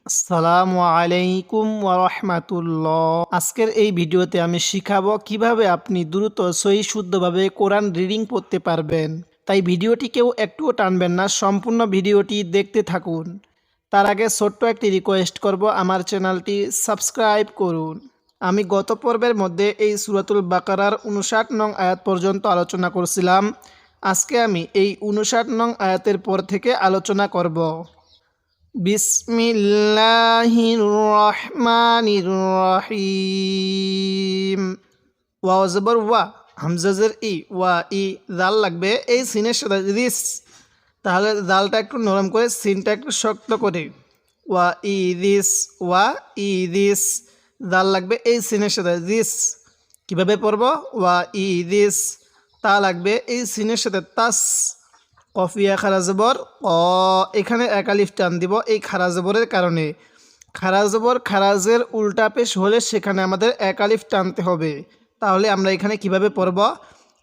আসসালামু আলাইকুম ওয়া রাহমাতুল্লাহ। আজকের এই ভিডিওতে আমি শিখাবো কিভাবে আপনি দ্রুত সহি শুদ্ধভাবে কোরআন রিডিং পড়তে পারবেন। তাই ভিডিওটি কেউ একটুও টানবেন না, সম্পূর্ণ ভিডিওটি দেখতে থাকুন। তার আগে ছোট্ট একটি রিকোয়েস্ট করব, আমার চ্যানেলটি সাবস্ক্রাইব করুন। আমি গত পর্বের মধ্যে এই সূরাতুল বাকারার ৫৯ নং আয়াত পর্যন্ত আলোচনা করছিলাম। আজকে আমি এই ৫৯ নং আয়াতের পর থেকে আলোচনা করব। বিসমিল্লাহির রহমানির রহিম। ওয়া জবর ওয়া, হামজা জের ই, ওয়া ই, জাল লাগবে এই সিনের সাথে রিস, তাহলে জালটা একটু নরম করে সিনটা একটু শক্ত করে ওয়া ই রিস, ওয়া ই রিস, জাল লাগবে এই সিনের সাথে রিস। কীভাবে পড়ব? ওয়া ই রিস। তা লাগবে এই সিনের সাথে তাস, কফিয়া খারা জবর ক, এখানে এক আলিফ টান দিব এই খারা জবরের কারণে। খারা জবর খারাজের উল্টা পেশ হলে সেখানে আমাদের এক আলিফ টানতে হবে। তাহলে আমরা এখানে কিভাবে পড়ব?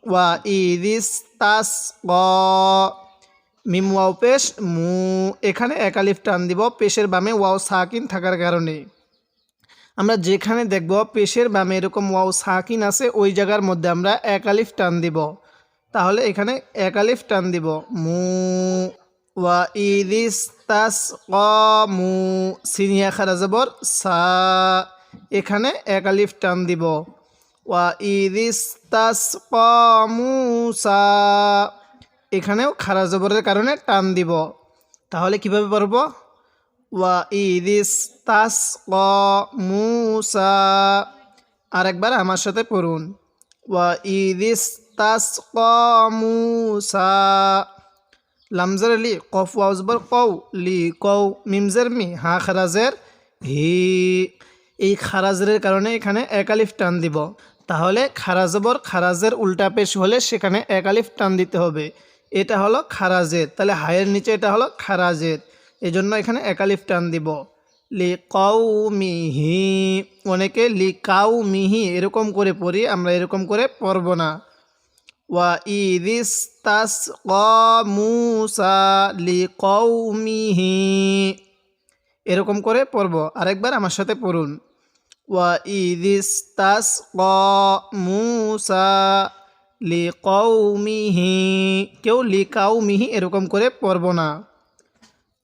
ওয়া ইদিস তাস ক, মিম ওয়াও পেশ মু, এখানে এক আলিফ টান দিব পেশের বামে ওয়াও সাকিন থাকার কারণে। আমরা যেখানে দেখব পেশের বামে এরকম ওয়াও সাকিন আছে ওই জায়গার মধ্যে আমরা এক আলিফ টান দিব। তাহলে এখানে এক আলিফ টান দিব মু, ওয়া ইদিস তাস ক মু, সিনিয়া খারা জবর সা, এখানে এক আলিফ টান দিব ওয়া ইদিস তাস ক মুসা, এখানেও খারা জবরের কারণে টান দিব। তাহলে কিভাবে পড়ব? ওয়া ইদিস তাস ক মুসা। আরেকবার আমার সাথে পড়ুন, ওয়া ইদিস তাস ক মুসা। লামজার লি, কফ ওয়াও জবর কও, লি কও, মিমজের মি, হা খারাজের হি, এই খারাজের কারণে এখানে এক আলিফ টান দিব। তাহলে খারা জবর খারাজের উল্টা পেশ হলে সেখানে এক আলিফ টান দিতে হবে। এটা হলো খারাজের, তাহলে হায়ের নিচে এটা হলো খারাজের, এজন্য এখানে এক আলিফ টান দিব। লি কাউ মিহি, অনেকে লি কাউ মিহি এরকম করে পড়ি, আমরা এরকম করে পড়ব না। ওয়া ইদিস তাস ক মুসা লি কাউ মিহি, এরকম করে পড়ব। আরেকবার আমার সাথে পড়ুন, ওয়া ইদিস তাস ক মুসা লি কাউ মিহি, কেউ লি কাউ মিহি এরকম করে পড়ব না।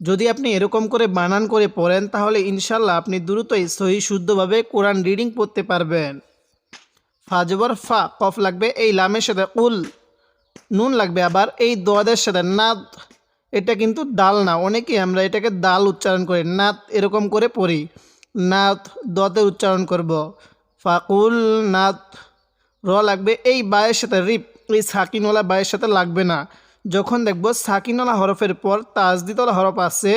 যদি আপনি এরকম করে বানান করে পড়েন তাহলে ইনশাল্লাহ আপনি দ্রুতই সহি শুদ্ধভাবে কোরআন রিডিং পড়তে পারবেন। ফা জবর ফা, কফ লাগবে এই লামের সাথে উল, নুন লাগবে আবার এই দোয়াদের সাথে নাত, এটা কিন্তু দাল না, অনেকেই আমরা এটাকে দাল উচ্চারণ করি, নাত এরকম করে পড়ি, নাত দতের উচ্চারণ করব। ফাকুল নাত, র লাগবে এই বায়ের সাথে রিপ, এই সাকিনওয়ালা বায়ের সাথে লাগবে না। যখন দেখব সাকিনওয়ালা হরফের পর তাজদিদওয়ালা হরফ আছে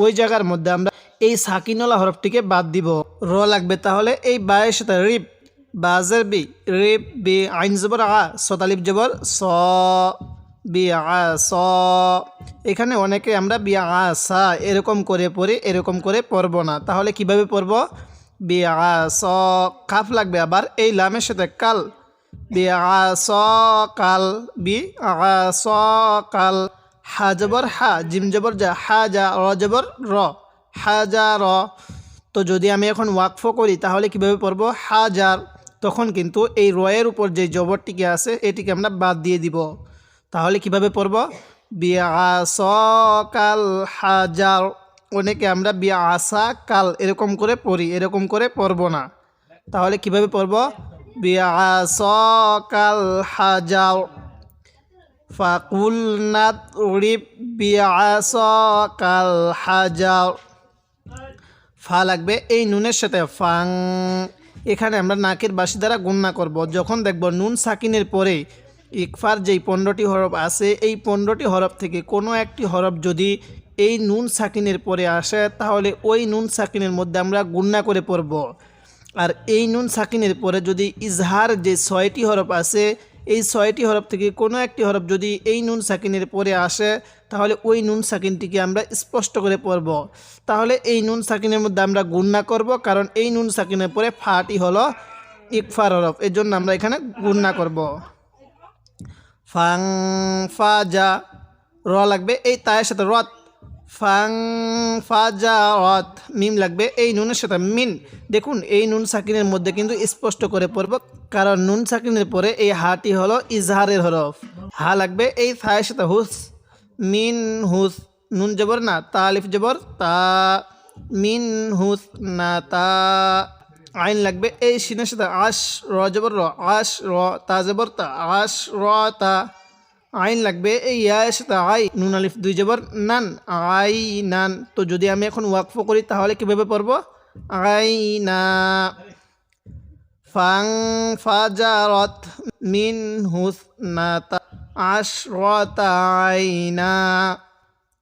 ওই জায়গার মধ্যে আমরা এই সাকিনওয়ালা হরফটিকে বাদ দিব, র লাগবে। তাহলে এই বায়ের সাথে রিপ, বাজের বি, রিপ বি, আইন জবর আ, সতালিব জবর স, বি আ স, এখানে অনেকে আমরা বি আ সা এরকম করে পড়ি, এরকম করে পড়ব না। তাহলে কিভাবে পড়ব? বি আ স, কাফ লাগবে আবার এই লামের সাথে কাল, বি আ স কাল, বি আ স কাল। হা জবর হা, জিম জবর যা, হা যা, র জবর র, হা যা র। তো যদি আমি এখন ওয়াকফ করি তাহলে কিভাবে পড়ব? হাজার, তখন কিন্তু এই রয়ের উপর যে জবরটিকে আছে এটিকে আমরা বাদ দিয়ে দিব। তাহলে কিভাবে পড়ব? বিআসা কাল হাজার, অনেকে আমরা বিআসা কাল এরকম করে পড়ি, এরকম করে পড়ব না। তাহলে কিভাবে পড়ব? বিআসা কাল হাজার। ফাকুল নাদরিব বিআসা কাল হাজার। ফা লাগবে এই নুনের সাথে ফাং, এখানে আমরা নাকের বাসি দ্বারা গুণনা করব। যখন দেখব নুন সাকিনের পরে ইকফার যেই 15টি হরফ আছে এই 15টি হরফ থেকে কোনো একটি হরফ যদি এই নুন সাকিনের পরে আসে তাহলে ওই নুন সাকিনের মধ্যে আমরা গুণনা করে পড়ব। আর এই নুন সাকিনের পরে যদি ইজহার যে 6টি হরফ আছে এই 6টি হরফ থেকে কোনো একটি হরফ যদি এই নুন সাকিনের পরে আসে তাহলে ওই নুন সাকিনটিকে আমরা স্পষ্ট করে পড়ব। তাহলে এই নুন সাকিনের মধ্যে আমরা গুণনা করব, কারণ এই নুন সাকিনের পরে ফাটি হলো ইকফার হরফ, এর জন্য আমরা এখানে গুণনা করব। ফাং ফা যা, র লাগবে এই তায়ের সাথে রত, ফাং ফাজারত মিম লাগবে এই নুনের সাথে মিন। দেখুন এই নুন সাকিনের মধ্যে কিন্তু স্পষ্ট করে পড়ব, কারণ নুন সাকিনের পরে এই হাটি হলো ইজহারের হরফ। হা লাগবে এই থায়ের সাথে হুস, মিন হুস, নুন জবর না, তা আলিফ জবর তা, মিন হুস না তা। আইন লাগবে এই সিনের সাথে আশ, র জবর র, আশ র, তা জবর তা, আশ র তা। আইন লাগবে এই ইয়ার সাথে আই, নুন আলিফ দুই জবর নান, আই নান। তো যদি আমি এখন ওয়াকফ করি তাহলে কিভাবে পড়ব? আই না। ফাং ফাজারত মিন হুসনাতা আশরাতা আইনা।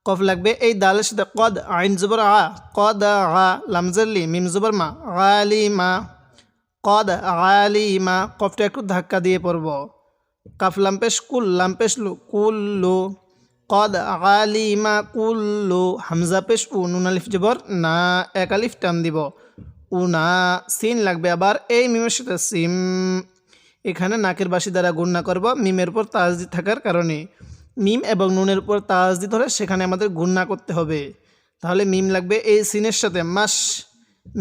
কফ লাগবে এই দালের সাথে কদ, আইন জবর আ, কদ আ, লামজাল্লি মিম জবর মা, আলিমা, কদ আলিমা। কফটা একটু ধাক্কা দিয়ে পড়ব। কাফ লাম্পেশ কুল, লাম্পেশ লু, কুল্লু, কদ আলিমা কুল্লু। হামজা পেশ উ, নুন আলিফ জবর না, এক আলিফ টান দিব, উনা। সিন লাগবে আবার এই মিমের সাথে সিম। এখানে নাকের বাসি দ্বারা গুণনা করব মিমের উপর তাজদিদ থাকার কারণে। মিম এবং নুনের উপর তাজদিদ হলে সেখানে আমাদের গুণনা করতে হবে। তাহলে মিম লাগবে এই সিনের সাথে মাস,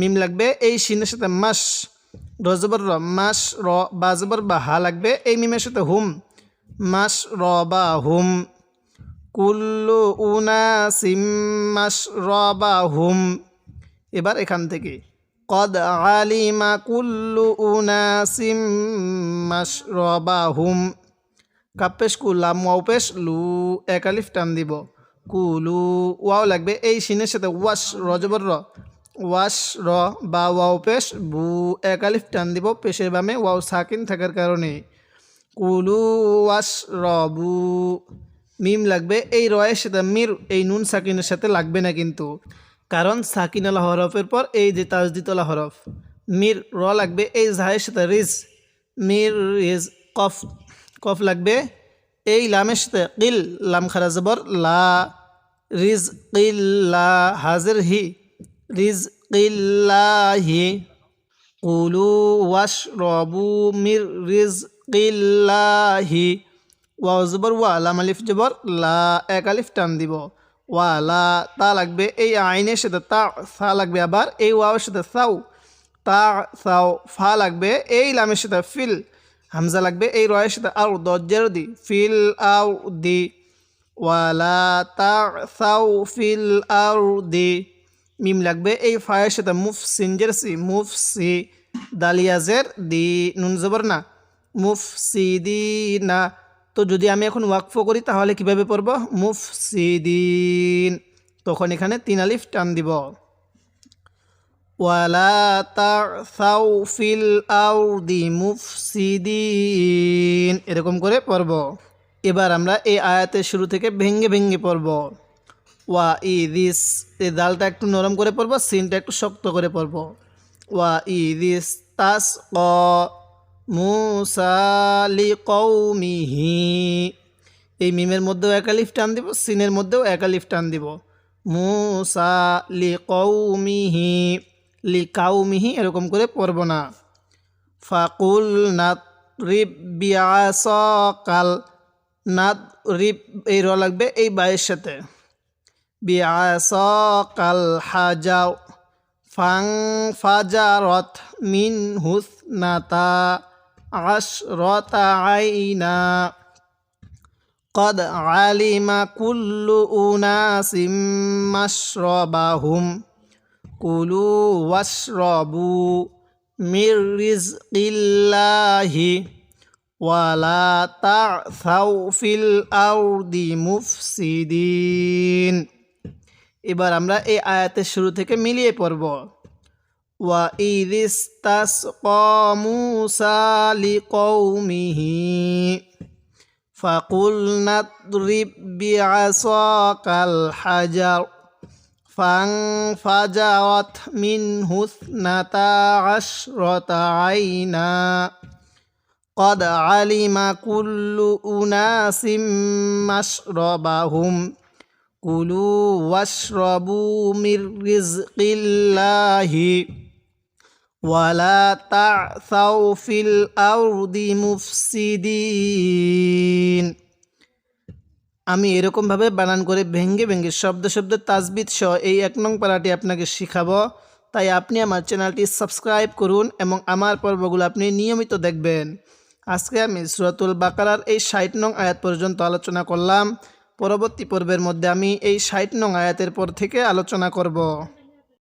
মিম লাগবে এই সিনের সাথে মাস, রজবর র, মাস র, বা জবর বা, হা লাগবে এই মিমের সাথে হুম, মাস র বা হুম। কুল্লু উনাসিম মাস র বা হুম। এবার এখান থেকে কদ আলিমা কুল্লু উনাসিম মাস র বা হুম। কাপেশ কু, লাম ওয়াও পেশ লু, এক আলিফ টান দিব, কুলু। ওয়াও লাগবে এই সিনের সাথে ওয়াশ, রজবর র, ওয়াশ র, বা ওয়াও পেশ বু, এক আলিফ টান দিব পেশের বামে ওয়াও সাকিন থাকার কারণে, কুলু ওয়াশ রবু। মিম লাগবে এই রয়ের সাথে মির, এই নুন সাকিনের সাথে লাগবে না কিন্তু, কারণ সাকিনালা হরফের পর এই যে তাজদিদওয়ালা হরফ। মির। র লাগবে এই জাহের সাথে রিজ, মির রিজ। কফ, কফ লাগবে এই লামের সাথে কিল, লাম খারা জবর লা, রিজ কিল্লা, হাজির হি, রিজ কিল্লাহি। কুলু ওয়াশ রবু মির রিজ কিল্লাহি। ওয়াও জবর ওয়া, লাম আলিফ জবর লা, এক আলিফ টান দিব, ওয়ালা। তা লাগবে এই আইনের সাথে তা, সা লাগবে আবার এই ওয়াওয়ের সাথে সাউ, তা সাউ। ফা লাগবে এই লামের সাথে ফিল, হামজা লাগবে এই রয়ের সাথে আউ, দজ্জের দি, ফিল আউ দি, ওয়ালা তা সাউ ফিল আউ দি। মিম লাগবে এই ফায়ের সাথে মুফ, সিনজের সি, মুফ সি, দালিয়াজের দি, নুন জবর না, মুফ সি দি না। তো যদি আমি এখন ওয়াকফ করি তাহলে কিভাবে পড়ব? মুফসিদিন, তখন এখানে তিন আলিফ টান দিব। ওয়ালা তাসাউ ফিল আরদি মুফসিদিন, এরকম করে পড়ব। এবার আমরা এই আয়াতের শুরু থেকে ভেঙ্গে ভেঙ্গে পড়ব। ওয়া ইদিস, এই দালটা একটু নরম করে পড়ব, সিনটা একটু শক্ত করে পড়ব। ওয়া ইদিস তাস ক মুসা লিকৌমিহি, এই মিমের মধ্যেও এক আলিফ টান দিব, সিনের মধ্যেও এক আলিফ টান দিব। মুসা লিকৌমিহি, লিকাউমিহি এরকম করে পড়ব না। ফাকুল নাদরিব বিআসাকাল, নাদরিব এই র লাগবে এই বায়ের সাথে, বিআসাকাল হাজাও। ফাং ফাজারত মিন হুসনাতা আশরতা আইনা। কদ আলিমা কুল্লু উনাসিম মাশরাবাহুম। কুলু ওয়াশরাবু মির রিজকিল্লাহি ওয়ালা তা'সাউ ফিল আরদি মুফসিদিন। এবার আমরা এই আয়াতের শুরু থেকে মিলিয়ে পড়ব। ওয়া ইদিস্তাসকা মূসা লিকৌমিহি ফাকুলনা ইদরিব বিআসাকাল হাজার ফানফাজারাত মিনহু ইসনাতা আশরাতা আইনা। قد علم كل أناس مشربهم كلوا واشربوا من رزق الله ولا تعثوا في الأرض مفسدين। আমি এরকমভাবে বানান করে ভেঙ্গে ভেঙ্গে শব্দ শব্দ তাজবিদ সহ এই 1 নং পারাটি আপনাকে শিখাবো। তাই আপনি আমার চ্যানেলটি সাবস্ক্রাইব করুন এবং আমার পর্বগুলো আপনি নিয়মিত দেখবেন। আজকে আমি সূরাতুল বাকারার এই 60 নং আয়াত পর্যন্ত আলোচনা করলাম। পরবর্তী পর্বের মধ্যে আমি এই 60 নং আয়াতের পর থেকে আলোচনা করব।